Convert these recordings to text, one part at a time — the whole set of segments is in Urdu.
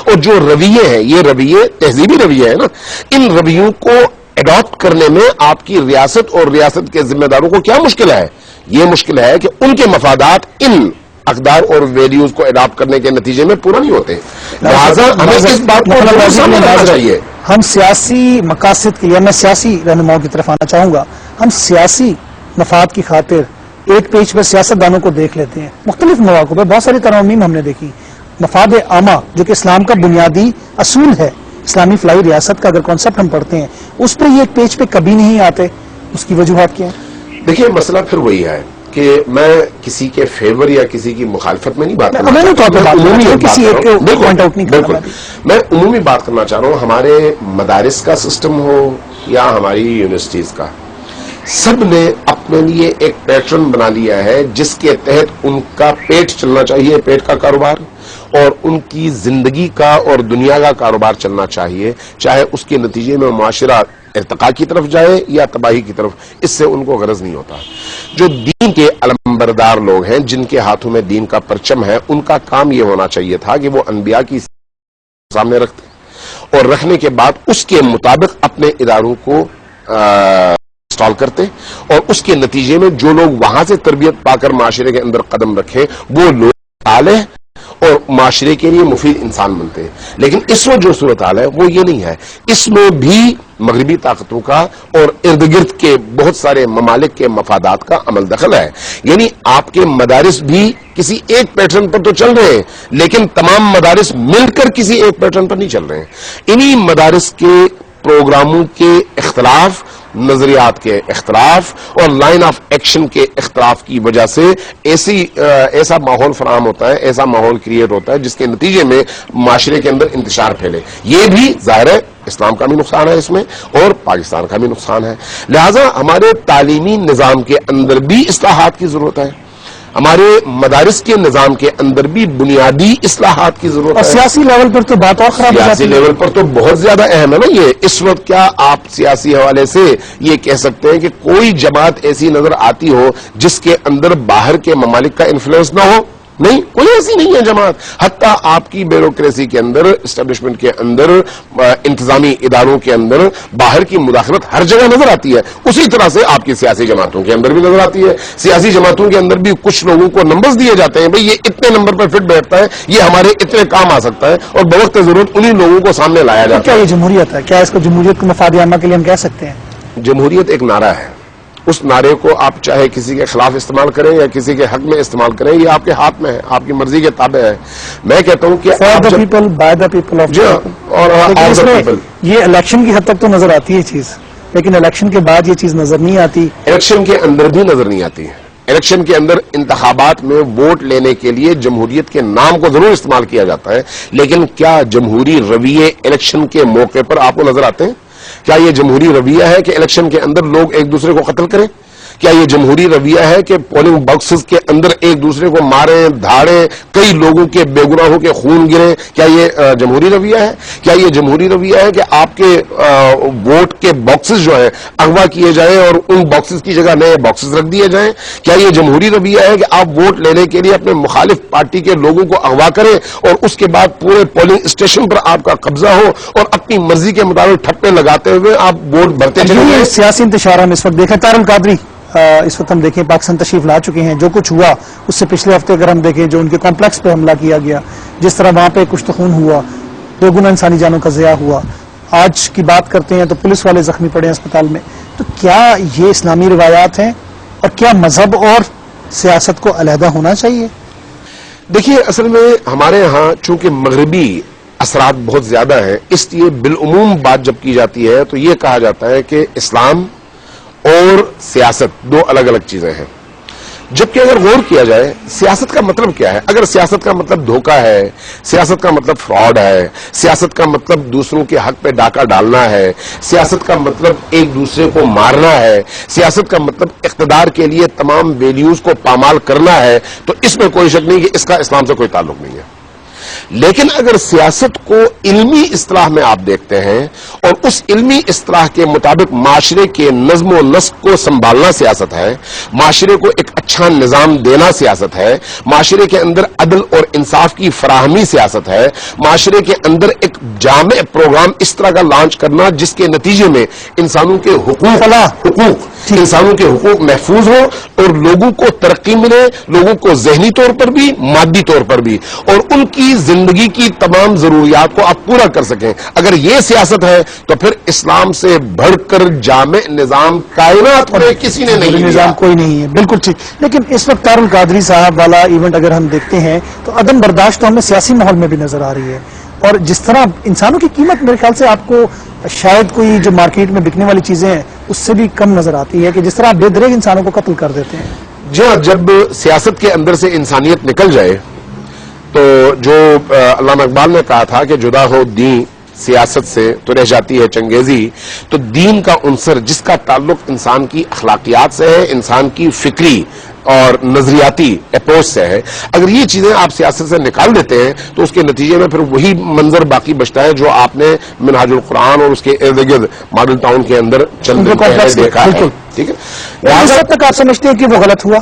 اور جو رویے ہیں یہ رویے تہذیبی رویے ہیں نا، ان رویوں کو اڈاپٹ کرنے میں آپ کی ریاست اور ریاست کے ذمہ داروں کو کیا مشکل ہے؟ یہ مشکل ہے کہ ان کے مفادات ان اقدار اور ویلیوز کو اڈاپٹ کرنے کے نتیجے میں پورا نہیں ہوتے. لہذا ہمیں اس بات کو سامنے رکھنا چاہیے. ہم سیاسی مقاصد کے لیے، میں سیاسی رہنماؤں کی طرف آنا چاہوں گا، ہم سیاسی مفاد کی خاطر ایک پیج پر سیاست دانوں کو دیکھ لیتے ہیں. مختلف مواقع پہ بہت ساری ترامیم ہم نے دیکھی. مفاد عامہ جو کہ اسلام کا بنیادی اصول ہے، اسلامی فلاحی ریاست کا اگر کانسیپٹ ہم پڑھتے ہیں، اس پہ یہ ایک پیج پہ کبھی نہیں آتے. اس کی وجوہات کیا ہیں؟ دیکھیے مسئلہ پھر وہی ہے کہ میں کسی کے فیور یا کسی کی مخالفت میں نہیں بات کرنا میں عمومی بات کرنا چاہ رہا ہوں. ہمارے مدارس کا سسٹم ہو یا ہماری یونیورسٹیز کا، سب نے اپنے لیے ایک پیٹرن بنا لیا ہے جس کے تحت ان کا پیٹ چلنا چاہیے، پیٹ کا کاروبار، اور ان کی زندگی کا اور دنیا کا کاروبار چلنا چاہیے، چاہے اس کے نتیجے میں معاشرہ ارتقاء کی طرف جائے یا تباہی کی طرف. اس سے ان کو غرض نہیں ہوتا. جو دین کے علمبردار لوگ ہیں، جن کے ہاتھوں میں دین کا پرچم ہے، ان کا کام یہ ہونا چاہیے تھا کہ وہ انبیاء کی سامنے رکھتے اور رکھنے کے بعد اس کے مطابق اپنے اداروں کو انسٹال کرتے، اور اس کے نتیجے میں جو لوگ وہاں سے تربیت پا کر معاشرے کے اندر قدم رکھیں وہ لوگ صالح اور معاشرے کے لیے مفید انسان بنتے ہیں. لیکن اس وقت جو صورتحال ہے وہ یہ نہیں ہے. اس میں بھی مغربی طاقتوں کا اور ارد گرد کے بہت سارے ممالک کے مفادات کا عمل دخل ہے. یعنی آپ کے مدارس بھی کسی ایک پیٹرن پر تو چل رہے ہیں، لیکن تمام مدارس مل کر کسی ایک پیٹرن پر نہیں چل رہے ہیں. انہی مدارس کے پروگراموں کے اختلاف، نظریات کے اختلاف اور لائن آف ایکشن کے اختلاف کی وجہ سے ایسا ماحول فراہم ہوتا ہے، ایسا ماحول کریٹ ہوتا ہے جس کے نتیجے میں معاشرے کے اندر انتشار پھیلے. یہ بھی ظاہر ہے اسلام کا بھی نقصان ہے اس میں، اور پاکستان کا بھی نقصان ہے. لہذا ہمارے تعلیمی نظام کے اندر بھی اصلاحات کی ضرورت ہے، ہمارے مدارس کے نظام کے اندر بھی بنیادی اصلاحات کی ضرورت ہے. اور سیاسی لیول پر تو بات اور خراب ہے. سیاسی لیول پر تو بہت زیادہ اہم ہے نا یہ. اس وقت کیا آپ سیاسی حوالے سے یہ کہہ سکتے ہیں کہ کوئی جماعت ایسی نظر آتی ہو جس کے اندر باہر کے ممالک کا انفلوئنس نہ ہو؟ نہیں، کوئی ایسی نہیں ہے جماعت. حتیٰ آپ کی بیوروکریسی کے اندر، اسٹیبلشمنٹ کے اندر، انتظامی اداروں کے اندر باہر کی مداخلت ہر جگہ نظر آتی ہے. اسی طرح سے آپ کی سیاسی جماعتوں کے اندر بھی نظر آتی ہے. سیاسی جماعتوں کے اندر بھی کچھ لوگوں کو نمبرز دیے جاتے ہیں، بھئی یہ اتنے نمبر پر فٹ بیٹھتا ہے، یہ ہمارے اتنے کام آ سکتا ہے، اور بوقت ضرورت انہی لوگوں کو سامنے لایا جاتا ہے. کیا یہ جمہوریت ہے؟ کیا اس کو جمہوریت کو مفاد عامہ کے لیے ہم کہہ سکتے ہیں؟ جمہوریت ایک نعرہ ہے. اس نعرے کو آپ چاہے کسی کے خلاف استعمال کریں یا کسی کے حق میں استعمال کریں، یہ آپ کے ہاتھ میں ہے، آپ کی مرضی کے تابع ہے. میں کہتا ہوں کہ for the people, by the people of the people. اور یہ الیکشن کی حد تک تو نظر آتی ہے چیز، لیکن الیکشن کے بعد یہ چیز نظر نہیں آتی. الیکشن کے اندر بھی نظر نہیں آتی. الیکشن کے اندر انتخابات میں ووٹ لینے کے لیے جمہوریت کے نام کو ضرور استعمال کیا جاتا ہے، لیکن کیا جمہوری رویے الیکشن کے موقع پر آپ کو نظر آتے ہیں؟ کیا یہ جمہوری رویہ ہے کہ الیکشن کے اندر لوگ ایک دوسرے کو قتل کریں؟ کیا یہ جمہوری رویہ ہے کہ پولنگ باکسز کے اندر ایک دوسرے کو ماریں، دھاڑیں، کئی لوگوں کے بے گناہوں کے خون گریں؟ کیا یہ جمہوری رویہ ہے؟ کیا یہ جمہوری رویہ ہے کہ آپ کے ووٹ کے باکسز جو ہیں اغوا کیے جائیں اور ان باکسز کی جگہ نئے باکسز رکھ دیے جائیں؟ کیا یہ جمہوری رویہ ہے کہ آپ ووٹ لینے کے لیے اپنے مخالف پارٹی کے لوگوں کو اغوا کریں اور اس کے بعد پورے پولنگ اسٹیشن پر آپ کا قبضہ ہو اور اپنی مرضی کے مطابق ٹھپے لگاتے ہوئے آپ ووٹ بھرتے چلے جائیں؟ سیاسی انتشار ہم اس وقت دیکھیں. طاہر القادری اس وقت ہم دیکھیں پاکستان تشریف لا چکے ہیں. جو کچھ ہوا اس سے پچھلے ہفتے اگر ہم دیکھیں جو ان کے کمپلیکس پہ حملہ کیا گیا، جس طرح وہاں پہ کچھ خون ہوا، 2 گنا انسانی جانوں کا ضیاع ہوا. آج کی بات کرتے ہیں تو پولیس والے زخمی پڑے ہیں اسپتال میں. تو کیا یہ اسلامی روایات ہیں؟ اور کیا مذہب اور سیاست کو علیحدہ ہونا چاہیے؟ دیکھیے اصل میں ہمارے ہاں چونکہ مغربی اثرات بہت زیادہ ہیں، اس لیے بالعموم بات جب کی جاتی ہے تو یہ کہا جاتا ہے کہ اسلام اور سیاست 2 الگ الگ چیزیں ہیں. جبکہ اگر غور کیا جائے سیاست کا مطلب کیا ہے، اگر سیاست کا مطلب دھوکہ ہے، سیاست کا مطلب فراڈ ہے، سیاست کا مطلب دوسروں کے حق پہ ڈاکہ ڈالنا ہے، سیاست کا مطلب ایک دوسرے کو مارنا ہے، سیاست کا مطلب اقتدار کے لیے تمام ویلیوز کو پامال کرنا ہے، تو اس میں کوئی شک نہیں کہ اس کا اسلام سے کوئی تعلق نہیں ہے. لیکن اگر سیاست کو علمی اصطلاح میں آپ دیکھتے ہیں اور اس علمی اصطلاح کے مطابق معاشرے کے نظم و نسق کو سنبھالنا سیاست ہے، معاشرے کو ایک اچھا نظام دینا سیاست ہے، معاشرے کے اندر عدل اور انصاف کی فراہمی سیاست ہے، معاشرے کے اندر ایک جامع پروگرام اس طرح کا لانچ کرنا جس کے نتیجے میں انسانوں کے حقوق انسانوں کے حقوق محفوظ ہوں اور لوگوں کو ترقی ملے، لوگوں کو ذہنی طور پر بھی مادی طور پر بھی، اور ان کی زندگی کی تمام ضروریات کو آپ پورا کر سکیں۔ اگر یہ سیاست ہے تو پھر اسلام سے بڑھ کر جامع نظام کائنات میں کسی نے نہیں لیا۔ نظام کوئی نہیں ہے، بالکل ٹھیک۔ لیکن اس وقت طاہر القادری صاحب والا ایونٹ اگر ہم دیکھتے ہیں تو عدم برداشت تو ہمیں سیاسی ماحول میں بھی نظر آ رہی ہے، اور جس طرح انسانوں کی قیمت میرے خیال سے آپ کو شاید کوئی جو مارکیٹ میں بکنے والی چیزیں ہیں اس سے بھی کم نظر آتی ہے کہ جس طرح بے دریغ انسانوں کو قتل کر دیتے ہیں۔ جی ہاں، جب سیاست کے اندر سے انسانیت نکل جائے تو جو علامہ اقبال نے کہا تھا کہ جدا ہو دین سیاست سے تو رہ جاتی ہے چنگیزی، تو دین کا عنصر جس کا تعلق انسان کی اخلاقیات سے ہے، انسان کی فکری اور نظریاتی اپروچ سے ہے، اگر یہ چیزیں آپ سیاست سے نکال دیتے ہیں تو اس کے نتیجے میں پھر وہی منظر باقی بچتا ہے جو آپ نے منہاج القرآن اور اس کے ارد گرد ماڈل ٹاؤن کے اندر چند دن پہلے دیکھا ہے۔ ٹھیک ہے، اس وقت تک آپ سمجھتے ہیں کہ وہ غلط ہوا؟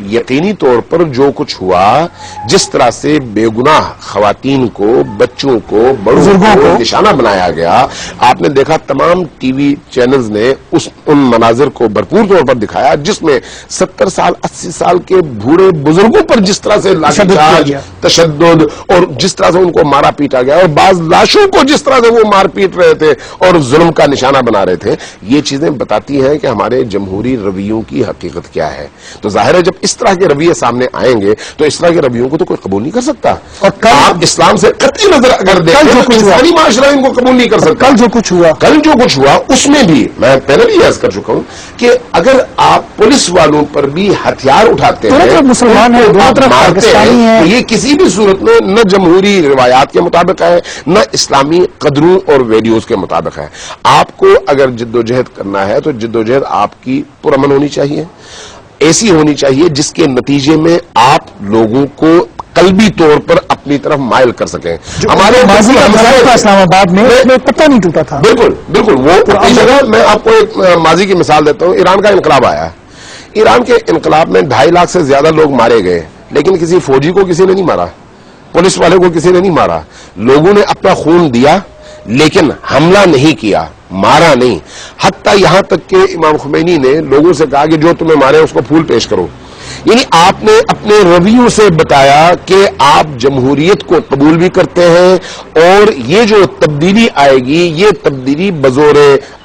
یقینی طور پر جو کچھ ہوا، جس طرح سے بے گناہ خواتین کو، بچوں کو، بڑوں کو نشانہ بنایا گیا، آپ نے دیکھا تمام ٹی وی چینلز نے ان مناظر کو بھرپور طور پر دکھایا جس میں 70 سال 80 سال کے بوڑھے بزرگوں پر جس طرح سے لاٹھی چارج، تشدد اور جس طرح سے ان کو مارا پیٹا گیا، اور بعض لاشوں کو جس طرح سے وہ مار پیٹ رہے تھے اور ظلم کا نشانہ بنا رہے تھے، یہ چیزیں بتاتی ہیں کہ ہمارے جمہوری رویوں کی حقیقت کیا ہے۔ تو ظاہر ہے جب اس طرح کے رویے سامنے آئیں گے تو اس طرح کے رویوں کو تو کوئی قبول نہیں کر سکتا، اور آپ اسلام سے قطعی نظر اگر دیکھیں تو انسانی معاشرہ ان کو قبول نہیں کر سکتا۔ کل جو کچھ ہوا اس میں بھی میں پہلے بھی عرض کر چکا ہوں کہ اگر آپ پولیس والوں پر بھی ہتھیار اٹھاتے ہیں، مسلمان ہیں، مارتے ہیں، تو یہ کسی بھی صورت میں نہ جمہوری روایات کے مطابق ہے، نہ اسلامی قدروں اور ویلیوز کے مطابق ہے۔ آپ کو اگر جدوجہد کرنا ہے تو جدوجہد آپ کی پرامن ہونی چاہیے، ایسی ہونی چاہیے جس کے نتیجے میں آپ لوگوں کو قلبی طور پر اپنی طرف مائل کر سکیں۔ ہمارے اسلام آباد میں پتہ نہیں ٹوٹا تھا، بالکل وہ اپنی جگہ۔ میں آپ کو ایک ماضی کی مثال دیتا ہوں، ایران کا انقلاب آیا، ایران کے انقلاب میں 2.5 لاکھ سے زیادہ لوگ مارے گئے، لیکن کسی فوجی کو کسی نے نہیں مارا، پولیس والے کو کسی نے نہیں مارا، لوگوں نے اپنا خون دیا لیکن حملہ نہیں کیا، مارا نہیں۔ حتیٰ یہاں تک کہ امام خمینی نے لوگوں سے کہا کہ جو تمہیں مارے اس کو پھول پیش کرو، یعنی آپ نے اپنے رویوں سے بتایا کہ آپ جمہوریت کو قبول بھی کرتے ہیں، اور یہ جو تبدیلی آئے گی یہ تبدیلی بزور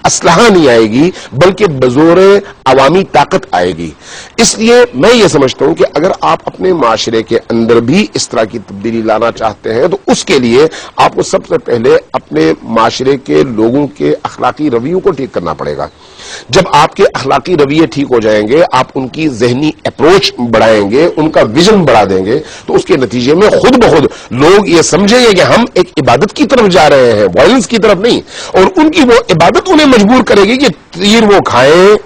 اسلحہ نہیں آئے گی بلکہ بزور عوامی طاقت آئے گی۔ اس لیے میں یہ سمجھتا ہوں کہ اگر آپ اپنے معاشرے کے اندر بھی اس طرح کی تبدیلی لانا چاہتے ہیں تو اس کے لیے آپ کو سب سے پہلے اپنے معاشرے کے لوگوں کے اخلاقی رویوں کو ٹھیک کرنا پڑے گا۔ جب آپ کے اخلاقی رویے ٹھیک ہو جائیں گے، آپ ان کی ذہنی اپروچ بڑھائیں گے، ان کا ویژن بڑھا دیں گے، تو اس کے نتیجے میں خود بخود لوگ یہ سمجھیں گے کہ ہم ایک عبادت کی طرف جا رہے ہیں، وائلنس کی طرف نہیں، اور ان کی وہ عبادت انہیں مجبور کرے گی کہ تیر وہ کھائیں،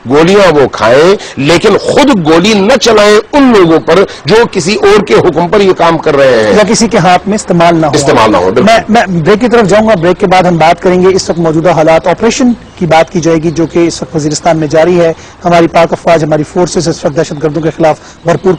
گولیاں وہ کھائیں، لیکن خود گولی نہ چلائیں ان لوگوں پر جو کسی اور کے حکم پر یہ کام کر رہے ہیں، یا کسی کے ہاتھ میں استعمال نہ ہو۔ میں بریک کی طرف جاؤں گا، بریک کے بعد ہم بات کریں گے اس وقت موجودہ حالات، آپریشن کی بات کی جائے گی جو کہ اس وقت وزیرستان میں جاری ہے۔ ہماری پاک افواج، ہماری فورسز اس وقت دہشت گردوں کے خلاف بھرپور